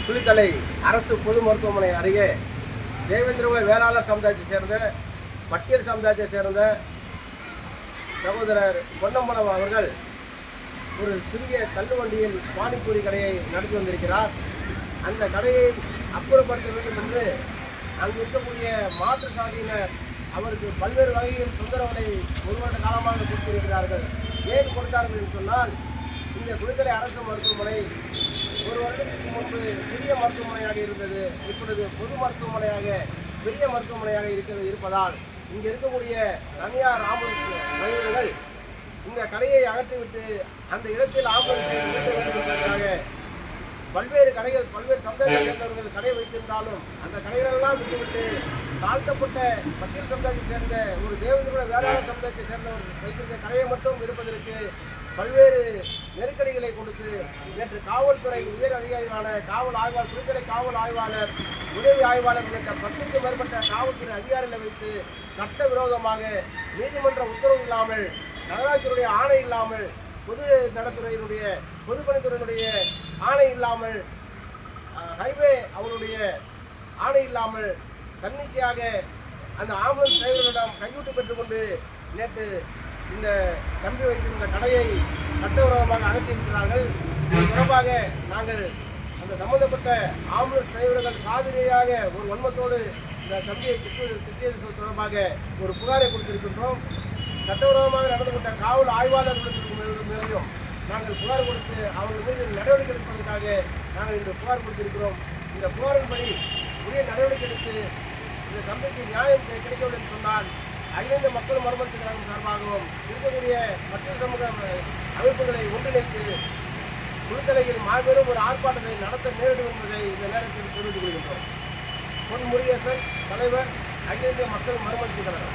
குளித்தலை அரசு பொது மருத்துவமனை அருகே தேவேந்திர வேளாளர் சமுதாயத்தை சேர்ந்த பட்டியல் சமுதாயத்தை சேர்ந்த சகோதரர் பொன்னம்பலம் அவர்கள் ஒரு சிறிய தள்ளுவண்டியில் பானிபூரி கடையை நடத்தி வந்திருக்கிறார். அந்த கடையை அப்புறப்படுத்த வேண்டும் என்று அங்கு இருக்கக்கூடிய மாற்றுச்சாதியினர் அவருக்கு பல்வேறு வகையில் தொந்தரவுகளை ஒரு வருட காலமாக கொடுத்திருக்கிறார்கள். ஏன் கொடுத்தார்கள் என்று சொன்னால், இந்த குளித்தலை அரசு மருத்துவமனை ஒரு வருடத்திற்கு முன்பு சிறிய மருத்துவமனையாக இருந்தது. இப்பொழுது பொது மருத்துவமனையாக பெரிய மருத்துவமனையாக இருப்பதால் இங்கே இருக்கக்கூடிய தனியார் ஆம்புலன்ஸ் டிரைவர்கள் இந்த கடையை அகற்றிவிட்டு அந்த இடத்தில் ஆம்புலன்ஸை நிறுத்த வேண்டும் என்பதற்காக பல்வேறு சமுதாயத்தை சேர்ந்தவர்கள் கடை வைத்திருந்தாலும் அந்த கடைகளெல்லாம் விட்டுவிட்டு தாழ்த்தப்பட்ட பட்டியல் சமுதாயத்தை சேர்ந்த ஒரு தேவேந்திர வேளாளர் சமுதாயத்தை சேர்ந்தவர்கள் வைத்திருந்த கடையை மட்டும் இருப்பதற்கு பல்வேறு நெருக்கடிகளை கொடுத்து நேற்று காவல்துறை உயர் அதிகாரிகளான காவல் ஆய்வாளர், குளித்தலை காவல் ஆய்வாளர், உதவி ஆய்வாளர் உள்ளிட்ட 10க்கும் மேற்பட்ட காவல்துறை அதிகாரிகளை வைத்து சட்டவிரோதமாக நீதிமன்ற உத்தரவு இல்லாமல், நகராட்சியுடைய ஆணை இல்லாமல், பொதுப்பணித்துறையினுடைய ஆணை இல்லாமல், ஹைவே அவருடைய ஆணை இல்லாமல் தன்னிச்சையாக அந்த ஆம்புலன்ஸ் டிரைவர்களிடம் கையூட்டு பெற்றுக்கொண்டு நேற்று இந்த தம்பி வைத்திருந்த கடையை சட்டவிரோதமாக அகற்றியிருக்கிறார்கள். இது தொடர்பாக நாங்கள் அந்த சம்பந்தப்பட்ட ஆம்புலன்ஸ் டிரைவர்கள் சாதிரியாக ஒரு வன்மத்தோடு இந்த தம்பியை திட்டியது தொடர்பாக ஒரு புகாரை கொடுத்திருக்கின்றோம். சட்டவிரோதமாக நடந்து கொண்ட காவல் ஆய்வாளர்களுக்கு மேலும் நாங்கள் புகார் கொடுத்து அவர்கள் மீது நடவடிக்கை எடுப்பதற்காக நாங்கள் இந்த புகார் கொடுத்திருக்கிறோம். இந்த புகாரின்படி உரிய நடவடிக்கை எடுத்து இந்த தம்பிக்கு நியாயம் கிடைக்கவில்லை என்று சொன்னால் அகில இந்திய மக்கள் மறுமலர்ச்சி கழகம் சார்பாகவும் இருக்கக்கூடிய மற்ற சமூக அமைப்புகளை ஒன்றிணைத்து குளித்தலையில் மாபெரும் ஒரு ஆர்ப்பாட்டத்தை நடத்த நேரிடும் என்பதை இந்த நேரத்தில் தெரிவித்துக் கொள்கின்றோம். பொன் முருகேசன், தலைவர், அகில இந்திய மக்கள் மறுமலர்ச்சி கழகம்.